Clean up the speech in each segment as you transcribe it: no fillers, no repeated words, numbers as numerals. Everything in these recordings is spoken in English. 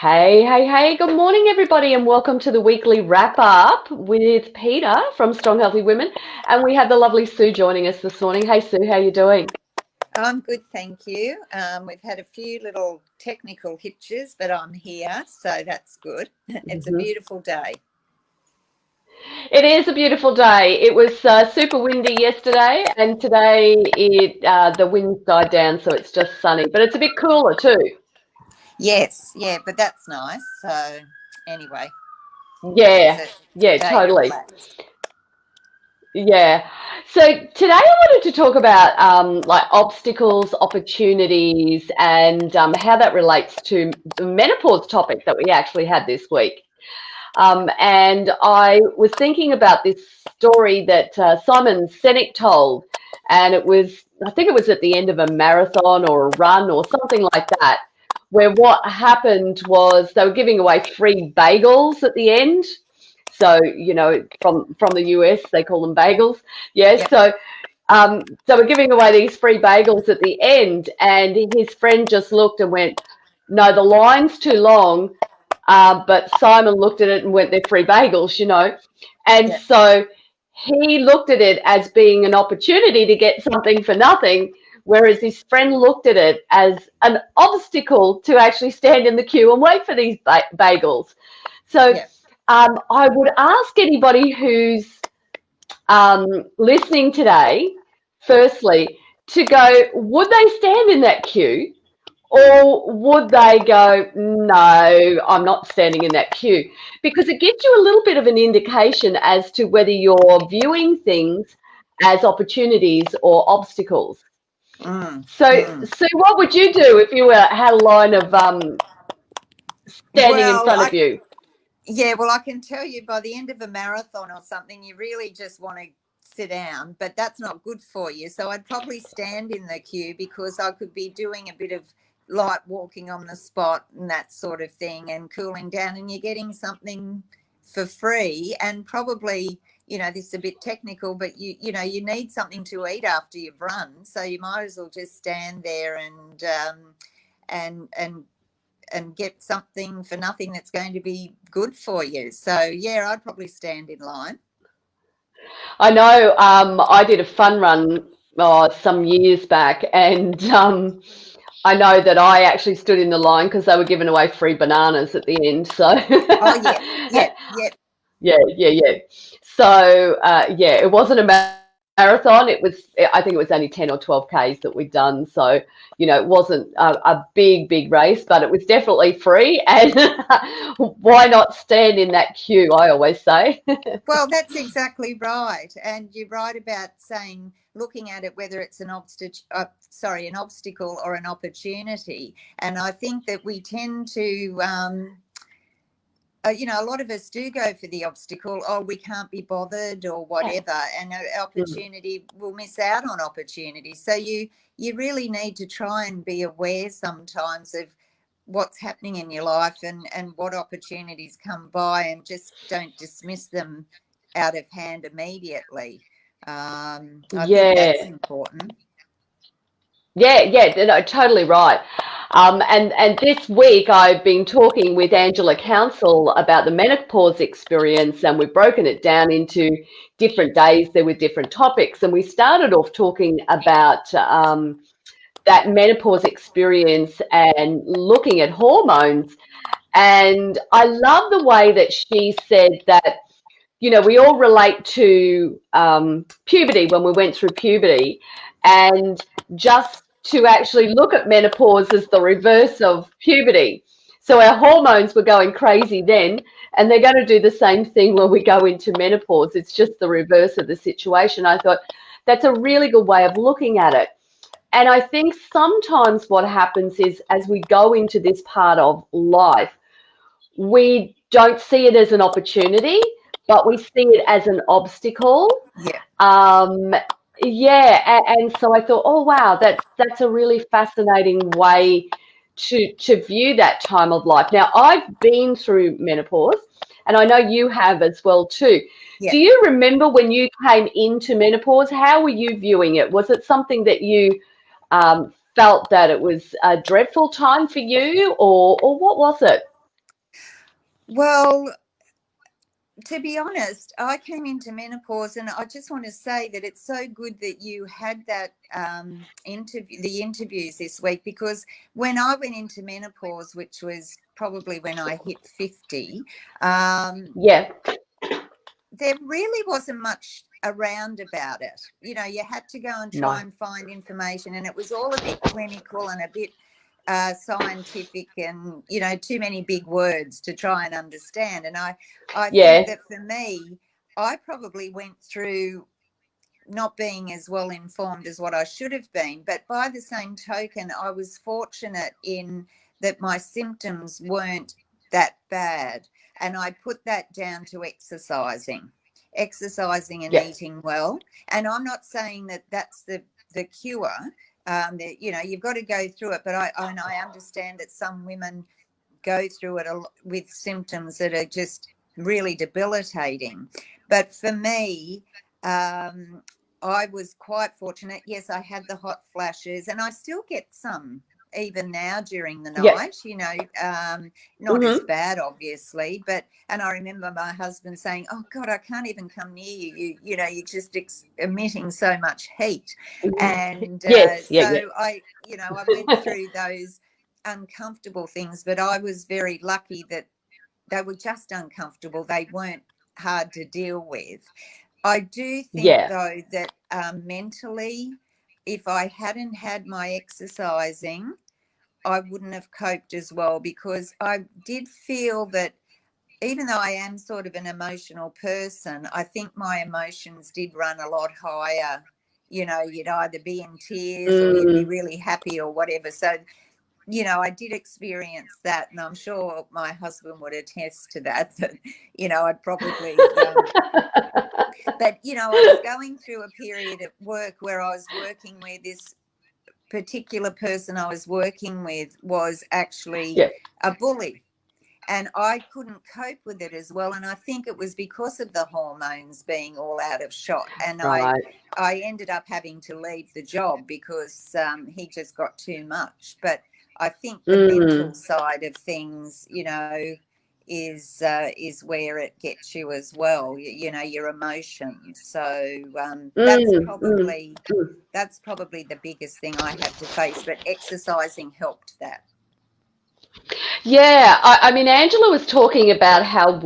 Hey, hey, hey, good morning, everybody, and welcome to the weekly wrap up with Peter from Strong Healthy Women. And we have the lovely Sue joining us this morning. Hey, Sue, how you doing? I'm good, thank you. We've had a few little technical hitches, but I'm here, so that's good. It's a Mhm. beautiful day. It is a beautiful day. It was super windy yesterday, and today the wind died down, so it's just sunny. But it's a bit cooler too. Yes, yeah, but that's nice. So anyway, it's Yeah, a yeah, day to totally. relax. Yeah. So today I wanted to talk about like obstacles, opportunities, and how that relates to the menopause topic that we actually had this week. And I was thinking about this story that Simon Sinek told, and I think it was at the end of a marathon or a run or something like that, where what happened was they were giving away free bagels at the end. So, from the US, they call them bagels. Yeah. Yep. So we're giving away these free bagels at the end, and his friend just looked and went, "No, the line's too long." But Simon looked at it and went, "They're free bagels." And Yep. so he looked at it as being an opportunity to get something for nothing, whereas his friend looked at it as an obstacle to actually stand in the queue and wait for these bagels. So Yep. I would ask anybody who's listening today, firstly, to go, would they stand in that queue? Or would they go, no, I'm not standing in that queue? Because it gives you a little bit of an indication as to whether you're viewing things as opportunities or obstacles. Mm, So, mm. Sue, what would you do if you had a line of standing in Well, front of you? well, I can tell you by the end of a marathon or something, you really just want to sit down, but that's not good for you. So I'd probably stand in the queue because I could be doing a bit of light walking on the spot and that sort of thing and cooling down, and you're getting something for free. And probably, this is a bit technical, but you need something to eat after you've run. So you might as well just stand there and get something for nothing that's going to be good for you. So yeah, I'd probably stand in line. I know I did a fun run some years back, and I know that I actually stood in the line because they were giving away free bananas at the end. So, Oh yeah, yeah, yeah, yeah, yeah, yeah. So, yeah, it wasn't a marathon. I think it was only 10 or 12 Ks that we'd done. So, it wasn't a big, big race, but it was definitely free. And why not stand in that queue? I always say. well, that's exactly right. And you're right about saying, looking at it, whether it's an obstacle or an opportunity. And I think that we tend to a lot of us do go for the obstacle. Oh, we can't be bothered or whatever, and an opportunity, we'll miss out on opportunities. So you really need to try and be aware sometimes of what's happening in your life and what opportunities come by, and just don't dismiss them out of hand immediately. I think that's Yeah. important. Yeah, yeah, no, totally right. And this week I've been talking with Angela Counsel about the menopause experience, and we've broken it down into different days there were different topics. And we started off talking about that menopause experience and looking at hormones. And I love the way that she said that, we all relate to puberty when we went through puberty, and just to actually look at menopause as the reverse of puberty. So our hormones were going crazy then, and they're going to do the same thing when we go into menopause. It's just the reverse of the situation. I thought that's a really good way of looking at it. And I think sometimes what happens is as we go into this part of life, we don't see it as an opportunity, but we see it as an obstacle. Yeah. Um, yeah, and so I thought, oh wow, that's a really fascinating way to view that time of life. Now, I've been through menopause, and I know you have as well too. Yeah. Do you remember when you came into menopause? How were you viewing it? Was it something that you felt that it was a dreadful time for you, or what was it? Well, to be honest, I came into menopause, and I just want to say that it's so good that you had that the interviews this week, because when I went into menopause, which was probably when I hit 50, Yeah, there really wasn't much around about it. You know, you had to go and try no, and find information, and it was all a bit clinical and a bit scientific, and you know, too many big words to try and understand. And I think yeah, that for me, I probably went through not being as well informed as what I should have been. But by the same token, I was fortunate in that my symptoms weren't that bad. And I put that down to exercising and yeah, eating well. And I'm not saying that that's the cure. That, you know, you've got to go through it. But I understand that some women go through it with symptoms that are just really debilitating. But for me, I was quite fortunate. Yes, I had the hot flashes, and I still get some even now during the yeah. night, you know, not as Mm-hmm. bad, obviously. But, and I remember my husband saying, "Oh God, I can't even come near you. You know, you're just emitting so much heat." And Yes, yeah, yeah, so I went through those uncomfortable things, but I was very lucky that they were just uncomfortable. They weren't hard to deal with. I do think, yeah. though, that mentally, if I hadn't had my exercising, I wouldn't have coped as well, because I did feel that even though I am sort of an emotional person, I think my emotions did run a lot higher. You know, you'd either be in tears or you'd be Mm. really happy or whatever. So, you know, I did experience that, and I'm sure my husband would attest to that. That, you know, I'd probably, but you know, I was going through a period at work where I was working where this particular person I was working with was actually Yeah, a bully, and I couldn't cope with it as well. And I think it was because of the hormones being all out of shot, and right. I ended up having to leave the job because he just got too much. But I think the mental Mm. side of things, you know, is where it gets you as well. You know, your emotions. So Mm. Mm. Mm. that's probably the biggest thing I had to face. But exercising helped that. Yeah, I mean, Angela was talking about how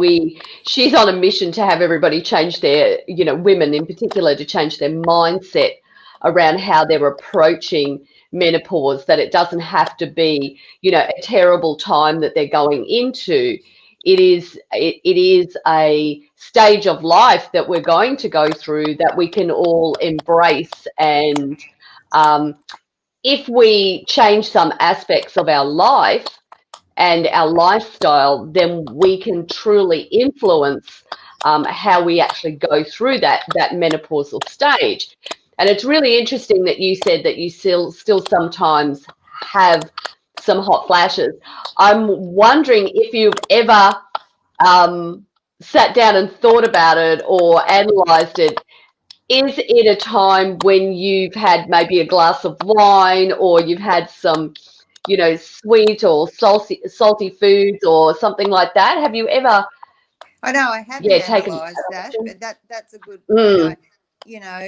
she's on a mission to have everybody change their, women in particular, to change their mindset around how they're approaching menopause, that it doesn't have to be, a terrible time that they're going into. It is a stage of life that we're going to go through that we can all embrace. And um, if we change some aspects of our life and our lifestyle, then we can truly influence how we actually go through that menopausal stage. And it's really interesting that you said that you still sometimes have some hot flashes. I'm wondering if you've ever um, sat down and thought about it or analysed it. Is it a time when you've had maybe a glass of wine, or you've had some, sweet or salty foods or something like that? Have you ever, I know I haven't yeah, taken analysed that that, option? but that's a good point. Mm, You know,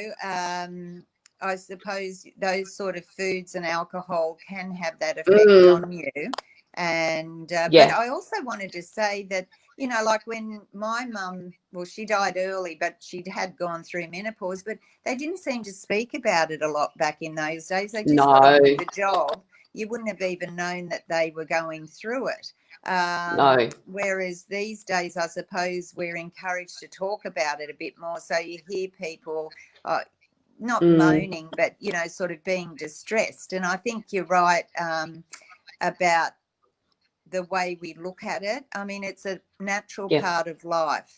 I suppose those sort of foods and alcohol can have that effect mm, on you. And but yeah, I also wanted to say that, you know, like when my mum, well, she died early, but she had gone through menopause, but they didn't seem to speak about it a lot back in those days. They just got no, on with the job. You wouldn't have even known that they were going through it. no, Whereas these days, I suppose we're encouraged to talk about it a bit more. So you hear people not mm, moaning, but, you know, sort of being distressed. And I think you're right about the way we look at it. I mean, it's a natural yeah, part of life.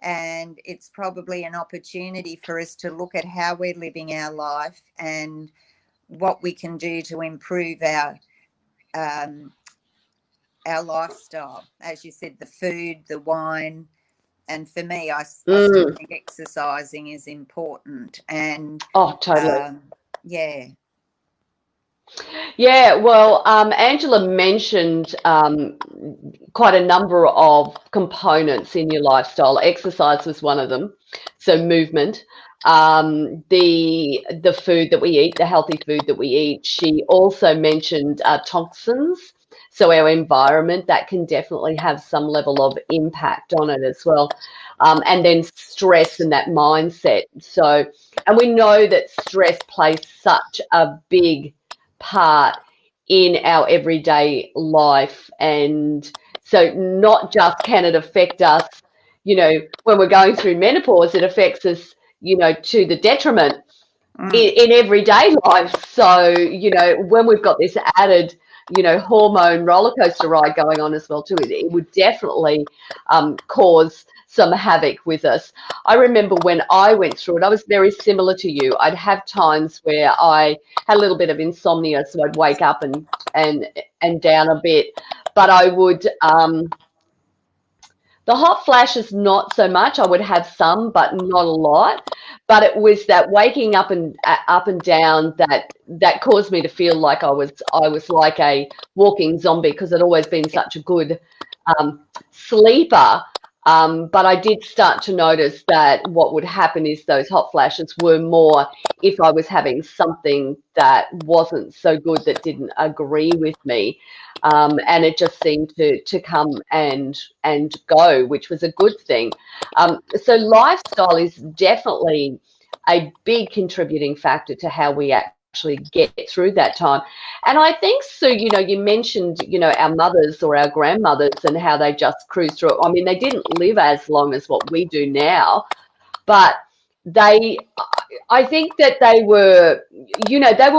And it's probably an opportunity for us to look at how we're living our life and what we can do to improve um, our lifestyle. As you said, the food, the wine. And for me, I still mm. think exercising is important. And Oh, totally. yeah. Yeah, well, Angela mentioned quite a number of components in your lifestyle. Exercise was one of them, so movement, the food that we eat, the healthy food that we eat. She also mentioned toxins, so our environment that can definitely have some level of impact on it as well, and then stress and that mindset. So, and we know that stress plays such a big part in our everyday life. And so not just can it affect us, when we're going through menopause, it affects us, to the detriment Mm. in everyday life. So, when we've got this added, hormone roller coaster ride going on as well too, it would definitely cause some havoc with us. I remember when I went through it, I was very similar to you. I'd have times where I had a little bit of insomnia, so I'd wake up and down a bit, but I would the hot flashes, not so much. I would have some, but not a lot. But it was that waking up and down that caused me to feel like I was like a walking zombie, because I'd always been such a good sleeper. But I did start to notice that what would happen is those hot flashes were more if I was having something that wasn't so good, that didn't agree with me. And it just seemed to come and go, which was a good thing. So lifestyle is definitely a big contributing factor to how we actually get through that time. And I think, Sue, you mentioned, our mothers or our grandmothers and how they just cruised through it. I mean, they didn't live as long as what we do now, but they, I think that they were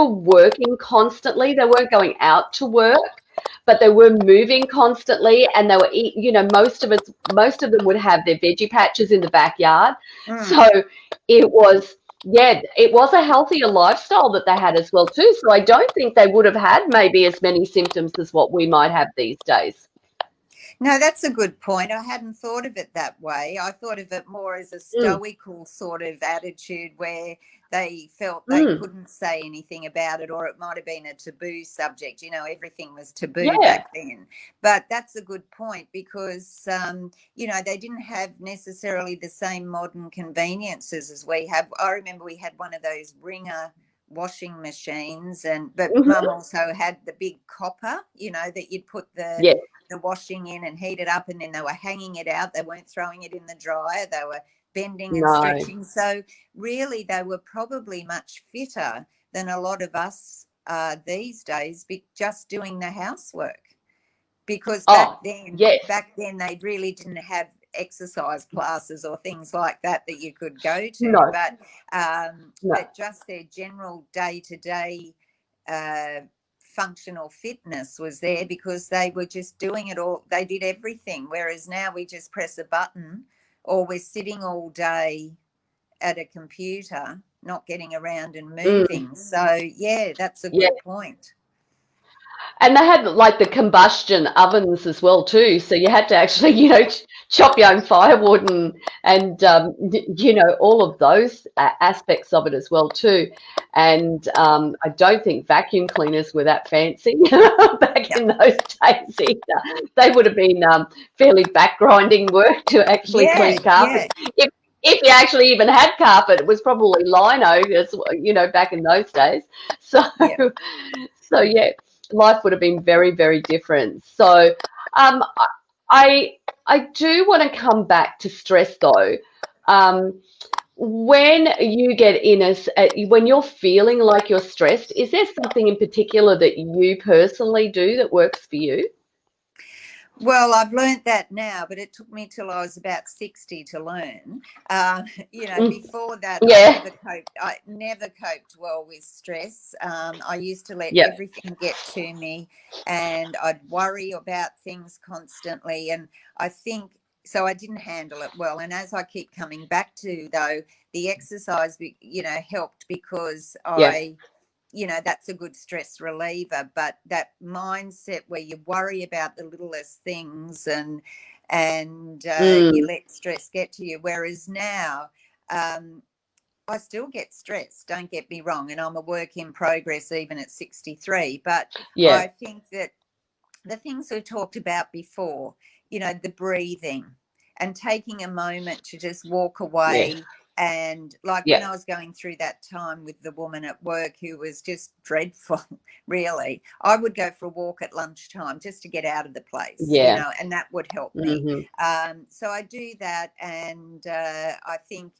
working constantly. They weren't going out to work, but they were moving constantly, and they were most of them would have their veggie patches in the backyard. Mm. So it was, yeah, it was a healthier lifestyle that they had as well too. So I don't think they would have had maybe as many symptoms as what we might have these days. No, that's a good point. I hadn't thought of it that way. I thought of it more as a Mm, stoical sort of attitude where they felt they mm, couldn't say anything about it, or it might have been a taboo subject. Everything was taboo yeah. back then. But that's a good point because, they didn't have necessarily the same modern conveniences as we have. I remember we had one of those ringer washing machines, but mum Hmm. also had the big copper, that you'd put Yeah. the washing in and heat it up, and then they were hanging it out. They weren't throwing it in the dryer. They were bending and No. stretching. So really they were probably much fitter than a lot of us these days, just doing the housework, because back Oh, then yes. back then they really didn't have exercise classes or things like that you could go to, No. No. but just their general day-to-day uh, functional fitness was there, because they were just doing it all. They did everything, whereas now we just press a button, or we're sitting all day at a computer, not getting around and Mm, moving. So yeah, that's a yeah. good point. And they had like the combustion ovens as well too, so you had to actually, chop your own firewood and all of those aspects of it as well too. And I don't think vacuum cleaners were that fancy back Yeah, in those days either. They would have been fairly back grinding work to actually yeah, clean carpets. yeah, If you actually even had carpet, it was probably lino, back in those days. So, yeah. so yeah, life would have been very, very different. So, um, I I do want to come back to stress though. Um, when you get when you're feeling like you're stressed, is there something in particular that you personally do that works for you? Well, I've learnt that now, but it took me till I was about 60 to learn. Mm, Before that, yeah, I never coped well with stress. I used to let yeah, everything get to me, and I'd worry about things constantly. And I think so. I didn't handle it well. And as I keep coming back to, though, the exercise, helped, because yeah. that's a good stress reliever. But that mindset where you worry about the littlest things, and you Mm, let stress get to you, whereas now, um, I still get stressed, don't get me wrong, and I'm a work in progress even at 63. But Yeah, I think that the things we talked about before, the breathing and taking a moment to just walk yeah, away. And like when yeah, I was going through that time with the woman at work who was just dreadful, really, I would go for a walk at lunchtime just to get out of the place, yeah. and that would help me. Hmm. So I do that. And I think,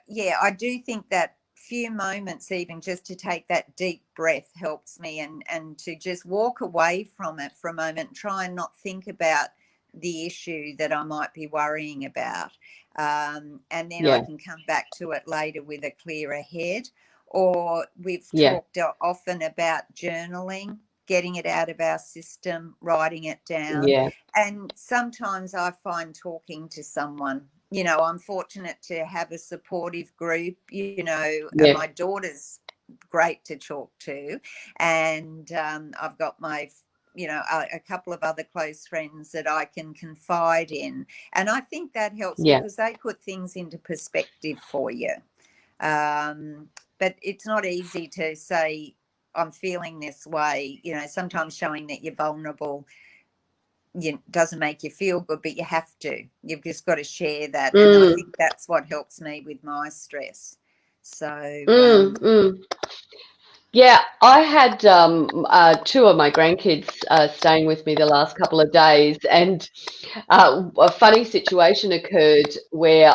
yeah, I do think that few moments, even just to take that deep breath, helps me, and to just walk away from it for a moment and try and not think about the issue that I might be worrying about. And then I Yeah, can come back to it later with a clearer head. Or we've yeah, talked often about journaling, getting it out of our system, writing it down. yeah, And sometimes I find talking to someone, I'm fortunate to have a supportive group, and yeah, my daughter's great to talk to. And I've got a couple of other close friends that I can confide in. And I think that helps yeah. because they put things into perspective for you. Um, but it's not easy to say, I'm feeling this way. Sometimes showing that you're vulnerable doesn't make you feel good, but you have to. You've just got to share that. And I Mm, think that's what helps me with my stress. So, mm. Yeah, I had two of my grandkids staying with me the last couple of days, and a funny situation occurred where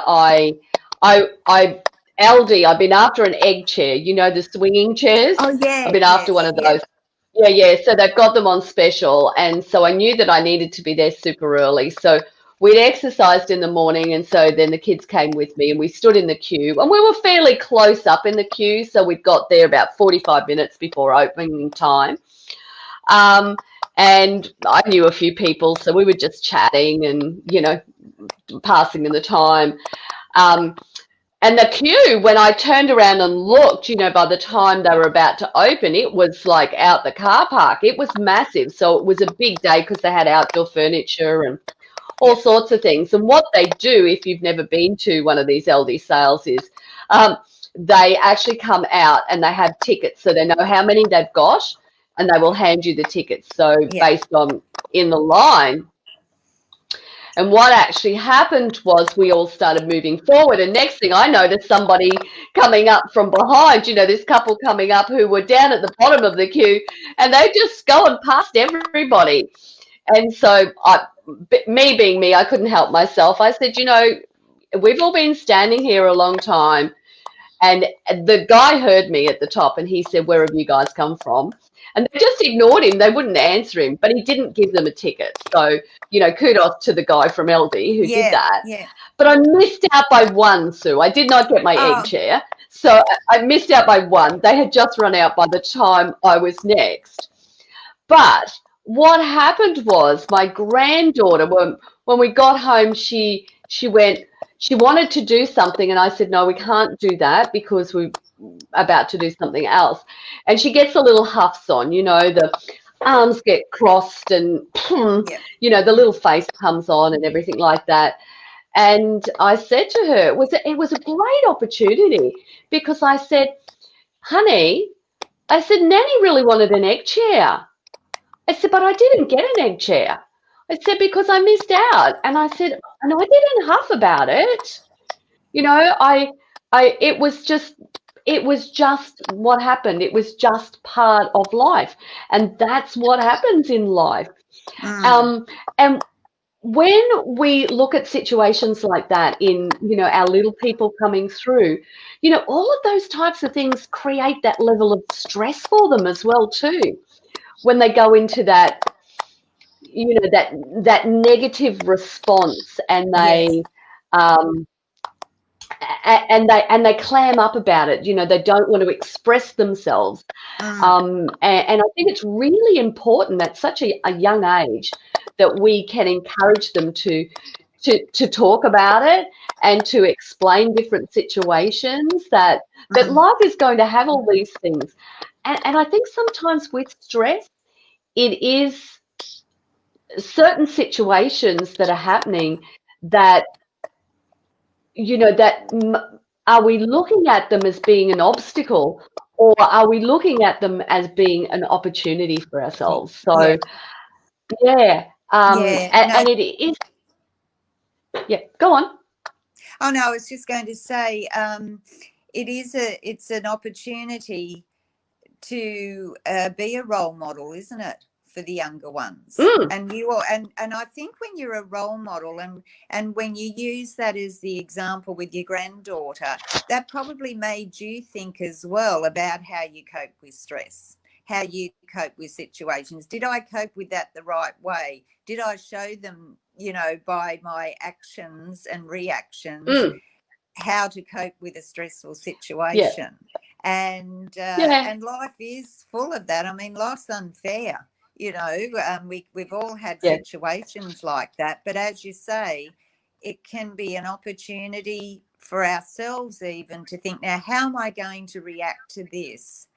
LD, I've been after an egg chair, the swinging chairs. oh, I've yeah, been after one yes, of yeah, those. Yeah, yeah. So they've got them on special, and so I knew that I needed to be there super early. So we'd exercised in the morning, and so then the kids came with me, and we stood in the queue, and we were fairly close up in the queue, so we'd got there about 45 minutes before opening time. Um, and I knew a few people, so we were just chatting and passing in the time. Um, and the queue, when I turned around and looked, by the time they were about to open, it was like out the car park. It was massive. So it was a big day because they had outdoor furniture and all yep, sorts of things. And what they do, if you've never been to one of these LD sales, is they actually come out and they have tickets. So they know how many they've got and they will hand you the tickets. So yep, based on in the line, and what actually happened was we all started moving forward. And next thing I noticed, somebody coming up from behind, this couple coming up who were down at the bottom of the queue, and they just going past everybody. And so, me being me, I couldn't help myself. I said, we've all been standing here a long time. And the guy heard me at the top and he said, "Where have you guys come from?" And they just ignored him. They wouldn't answer him, but he didn't give them a ticket. So, kudos to the guy from LD who did yeah, that. yeah. But I missed out by one, Sue. I did not get my egg Oh, chair. So I missed out by one. They had just run out by the time I was next. But what happened was my granddaughter, when we got home, she wanted to do something, and I said, "No, we can't do that because we're about to do something else." And she gets a little huffs on, the arms get crossed and yeah, the little face comes on and everything like that. And I said to her, it was a great opportunity because I said, "Honey," I said, "Nanny really wanted an egg chair." I said, "But I didn't get an egg chair." I said, "Because I missed out." And I said, "And I didn't huff about it. It was just what happened. It was just part of life. And that's what happens in life." mm, Um, and when we look at situations like that in, our little people coming through, all of those types of things create that level of stress for them as well, too, when they go into that negative response and yes, um, they clam up about it. They don't want to express themselves. mm, And I think it's really important at such a young age that we can encourage them to talk about it and to explain different situations that mm, life is going to have all these things. And I think sometimes with stress, it is certain situations that are happening that, that are we looking at them as being an obstacle, or are we looking at them as being an opportunity for ourselves? Yeah, So, yeah, yeah. No, and it is, yeah, go on. oh no, I was just going to say, it's an opportunity to be a role model, isn't it, for the younger ones? Mm, And you are, and I think when you're a role model, and when you use that as the example with your granddaughter, that probably made you think as well about how you cope with stress, how you cope with situations. Did I cope with that the right way? Did I show them, by my actions and reactions, mm, how to cope with a stressful yeah, situation? yeah, And life is full of that. I mean, life's unfair. We've all had yeah, situations like that, but as you say, it can be an opportunity for ourselves even to think, now, how am I going to react to this?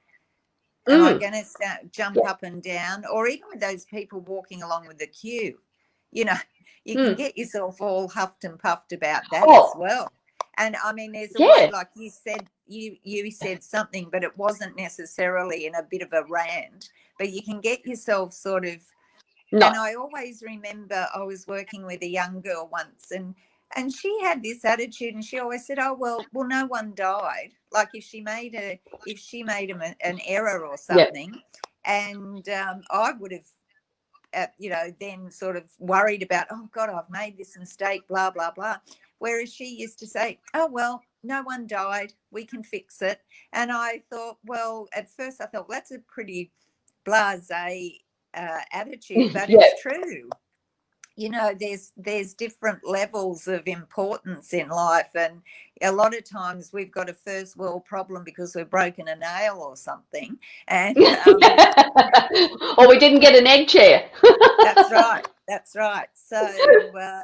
Am I mm, going to jump yeah, up and down? Or even with those people walking along with the queue, you know, you can mm. get yourself all huffed and puffed about that as Oh, well. And I mean, there's a way, yeah, like you said, you said something, but it wasn't necessarily in a bit of a rant, but you can get yourself sort of. no, And I always remember I was working with a young girl once, and she had this attitude, and she always said, "Oh, well, no one died. Like if she made an error or yeah, something, and I would have." Then sort of worried about, oh God, I've made this mistake, blah blah blah. Whereas she used to say, oh well, no one died, we can fix it. And I thought, well, at first I thought, well, that's a pretty blasé attitude, but yeah, it's true. There's different levels of importance in life, and a lot of times we've got a first world problem because we've broken a nail or something, and or we didn't get an egg chair. that's right. That's right. So, yeah,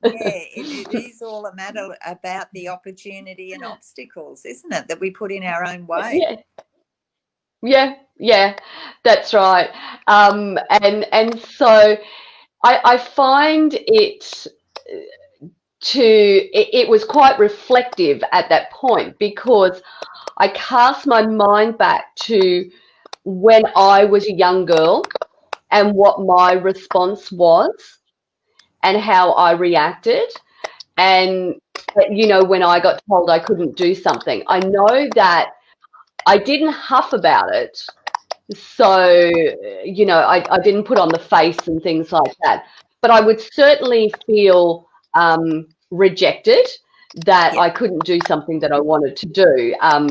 it is all a matter about the opportunity and obstacles, isn't it, that we put in our own way? Yeah, yeah, yeah, that's right. And so I find it was quite reflective at that point because I cast my mind back to when I was a young girl and what my response was and how I reacted. And, when I got told I couldn't do something, I know that I didn't huff about it. So, I didn't put on the face and things like that. But I would certainly feel rejected that Yeah. I couldn't do something that I wanted to do. Um,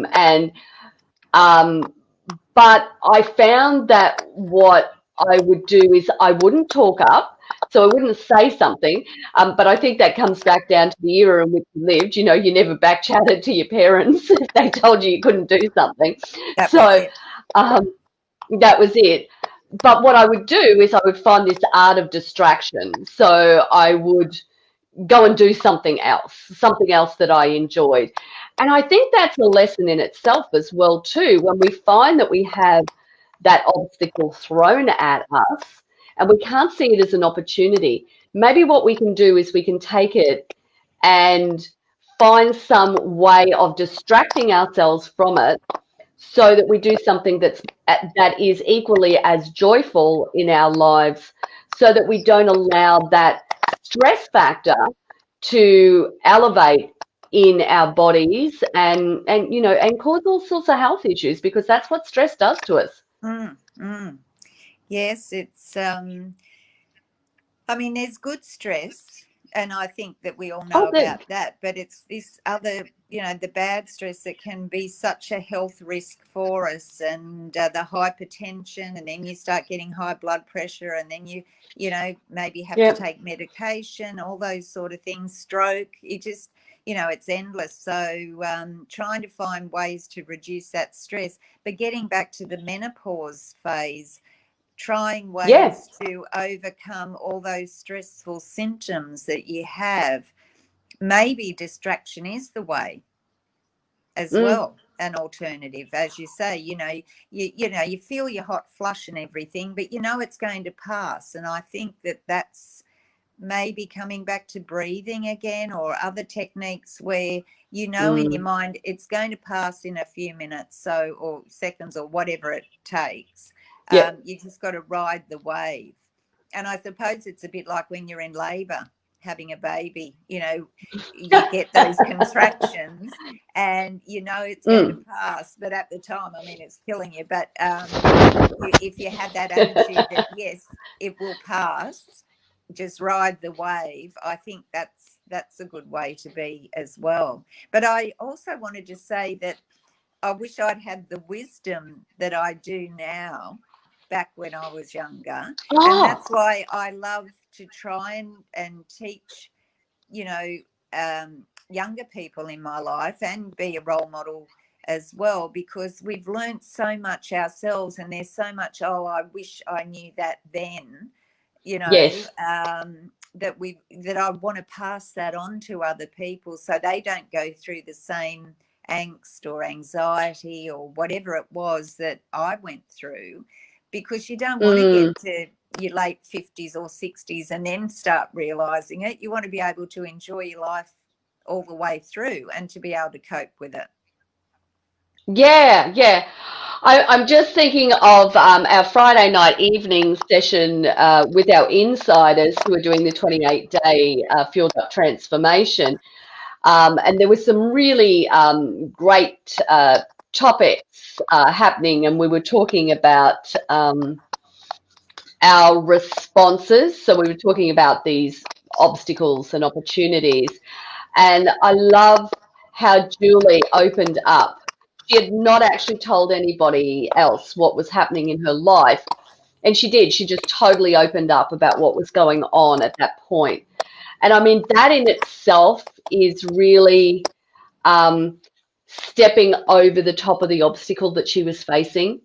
but I found that what I would do is I wouldn't talk up. So I wouldn't say something, but I think that comes back down to the era in which you lived. You never back chatted to your parents if they told you you couldn't do something. That was So it. um, that was it. But what I would do is I would find this art of distraction. So I would go and do something else that I enjoyed. And I think that's a lesson in itself as well, too, when we find that we have that obstacle thrown at us and we can't see it as an opportunity. Maybe what we can do is we can take it and find some way of distracting ourselves from it so that we do something that is equally as joyful in our lives so that we don't allow that stress factor to elevate in our bodies and cause all sorts of health issues because that's what stress does to us. Mm, mm. Yes, I mean, there's good stress, and I think that we all know Oh, about that, but it's this other, the bad stress that can be such a health risk for us, and the hypertension, and then you start getting high blood pressure, and then maybe have to yeah, take medication, all those sort of things, stroke, it's endless. So trying to find ways to reduce that stress, but getting back to the menopause phase, trying yeah, ways to overcome all those stressful symptoms that you have. Maybe distraction is the way as mm, well, an alternative. As you say, you feel your hot flush and everything, but it's going to pass. And I think that that's maybe coming back to breathing again, or other techniques where you know in your mind it's going to pass in a few minutes, so, or seconds, or whatever it takes. Yeah. You just got to ride the wave. And I suppose it's a bit like when you're in labour having a baby, you know, you get those contractions and you know it's going to pass, but at the time, I mean, it's killing you. But if you have that attitude that yes, it will pass, just ride the wave, I think that's a good way to be as well. But I also wanted to say that I wish I'd had the wisdom that I do now back when I was younger. And Oh, that's why I love to try and teach, you know, younger people in my life and be a role model as well, because we've learnt so much ourselves, and there's so much, oh, I wish I knew that then, you know, yes. that I want to pass that on to other people so they don't go through the same angst or anxiety or whatever it was that I went through, because you don't want to get to your late 50s or 60s and then start realizing it. You want to be able to enjoy your life all the way through and to be able to cope with it. Yeah, yeah. I'm just thinking of our Friday night evening session with our insiders who are doing the 28-day Fueled Up Transformation. And there was some really great topics happening, and we were talking about our responses. So we were talking about these obstacles and opportunities. And I love how Julie opened up. She had not actually told anybody else what was happening in her life. And she did. She just totally opened up about what was going on at that point. And I mean, that in itself is really stepping over the top of the obstacle that she was facing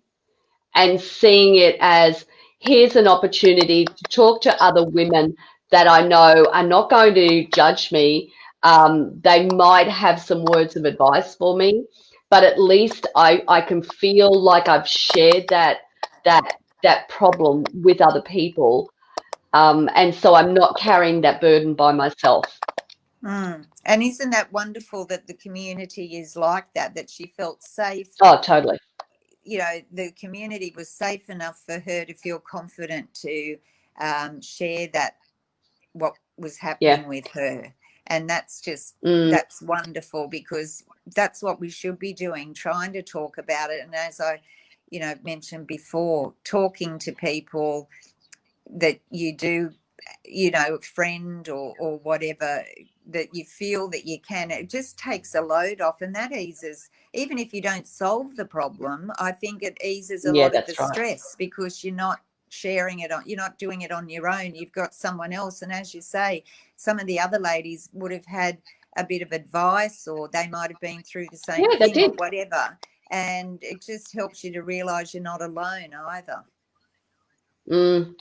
and seeing it as, here's an opportunity to talk to other women that I know are not going to judge me. They might have some words of advice for me, but at least I can feel like I've shared that problem with other people. And so I'm not carrying that burden by myself. And isn't that wonderful that the community is like that she felt safe? Oh, totally. You know, the community was safe enough for her to feel confident to share that, what was Yeah. happening with her. And that's just, Mm, that's wonderful, because that's what we should be doing, trying to talk about it. And as I, you know, mentioned before, talking to people that you do, you know, friend or whatever, that you feel that you can, it just takes a load off, and that eases, even if you don't solve the problem, I think it eases a yeah, lot of the that's right. stress, because you're not sharing it on, you're not doing it on your own, you've got someone else. And as you say, some of the other ladies would have had a bit of advice, or they might have been through the same Yeah, they thing or did. whatever, and it just helps you to realize you're not alone either.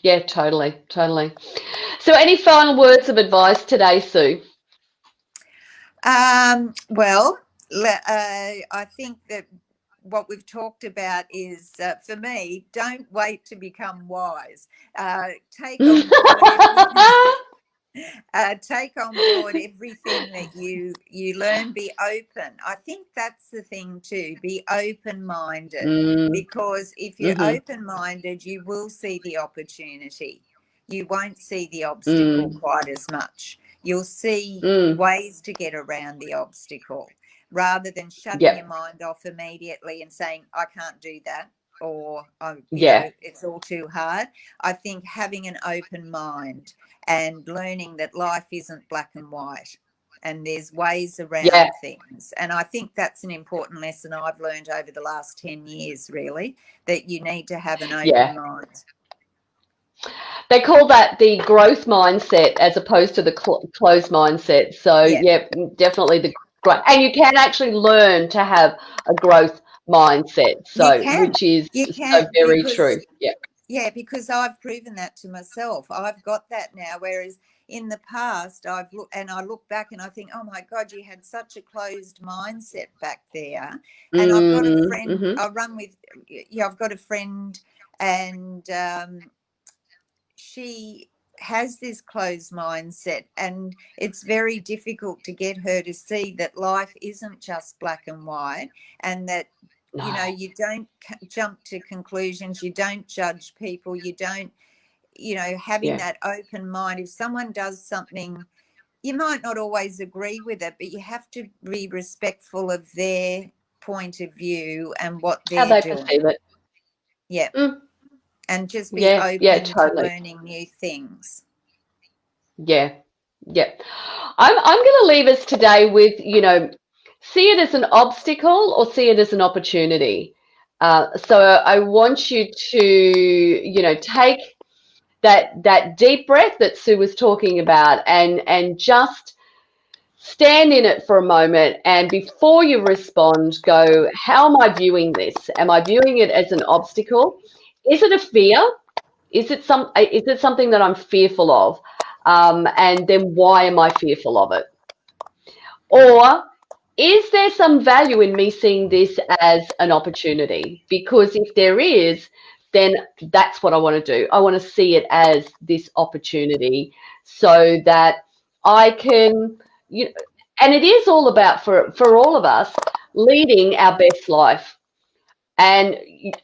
Yeah, totally, totally. So, any final words of advice today, Sue? Well, I think that what we've talked about is, for me, don't wait to become wise. Take on board everything. Take on board everything that you learn. Be open. I think that's the thing too. Be open minded, Mm, because if you're mm-hmm, open minded, you will see the opportunity. You won't see the obstacle mm, quite as much. You'll see mm. ways to get around the obstacle, rather than shutting your Yep, mind off immediately and saying, I can't do that, or you yeah, know, it's all too hard. I think having an open mind and learning that life isn't black and white, and there's ways yeah, around things. And I think that's an important lesson I've learned over the last 10 years, really, that you need to have an open yeah. mind. They call that the growth mindset as opposed to the closed mindset. So, Yeah, yeah, definitely the growth. And you can actually learn to have a growth mindset. you So, can. which is You so can, very because true. Yeah. yeah, because I've proven that to myself. I've got that now. Whereas in the past, I look back and I think, oh my God, you had such a closed mindset back there. And I've got a friend. Mm-hmm. I run with. Yeah, I've got a friend, and she has this closed mindset, and it's very difficult to get her to see that life isn't just black and white, and that you know, you don't jump to conclusions, you don't judge people, you don't, you know, having that open mind. If someone does something, you might not always agree with it, but you have to be respectful of their point of view and what How they're they doing. perceive it. Yeah. Mm. And just be open to Totally. learning new things. Yeah. I'm going to leave us today with, you know, see it as an obstacle or see it as an opportunity. So I want you to, you know, take that deep breath that Sue was talking about, and just stand in it for a moment, and before you respond, go, how am I viewing this? Am I viewing it as an obstacle? Is it a fear? Is it something that I'm fearful of? And then why am I fearful of it? Or is there some value in me seeing this as an opportunity? Because if there is, then that's what I want to do. I want to see it as this opportunity so that I can, you know, and it is all about, for all of us, leading our best life. And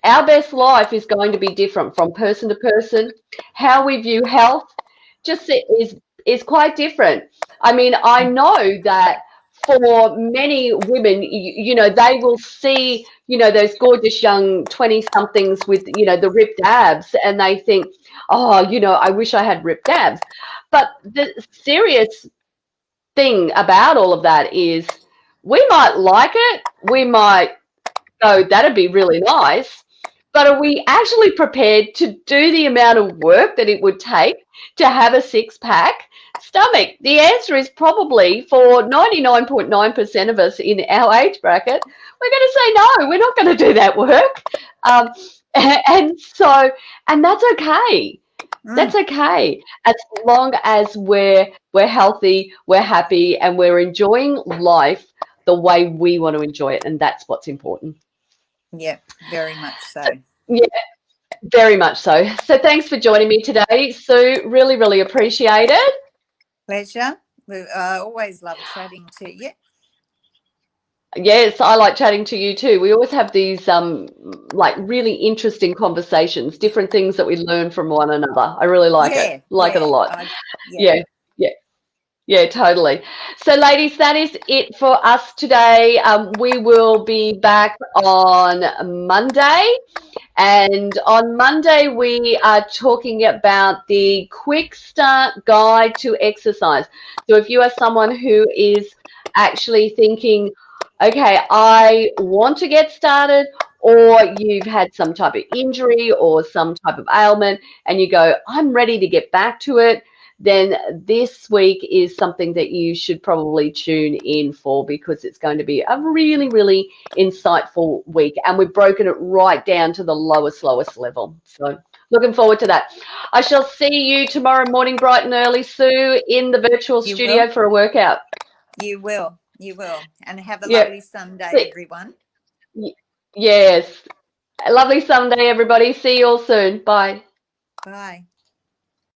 our best life is going to be different from person to person. How we view health just is quite different. I mean, I know that for many women, you know, they will see, you know, those gorgeous young 20-somethings with, you know, the ripped abs, and they think, oh, you know, I wish I had ripped abs. But the serious thing about all of that is we might like it, we might go, that'd be really nice. But are we actually prepared to do the amount of work that it would take to have a six-pack stomach? The answer is probably, for 99.9% of us in our age bracket, we're going to say no, we're not going to do that work. And that's okay. That's okay, as long as we're healthy, we're happy, and we're enjoying life the way we want to enjoy it, and that's what's important. Yeah, very much so. Yeah, very much so. So thanks for joining me today, Sue. Really, really appreciate it. Pleasure. I always love chatting to you. Yes, I like chatting to you too. We always have these like really interesting conversations, different things that we learn from one another. I really like it. Like it a lot. Yeah. Yeah, totally. So, ladies, that is it for us today. We will be back on Monday. And on Monday, we are talking about the quick start guide to exercise. So if you are someone who is actually thinking, okay, I want to get started, or you've had some type of injury or some type of ailment, and you go, I'm ready to get back to it, then this week is something that you should probably tune in for, because it's going to be a really, really insightful week. And we've broken it right down to the lowest level. So looking forward to that. I shall see you tomorrow morning, bright and early, Sue, in the virtual studio for a workout. You will. And have a lovely Sunday, everyone. Yes. A lovely Sunday, everybody. See you all soon. Bye. Bye.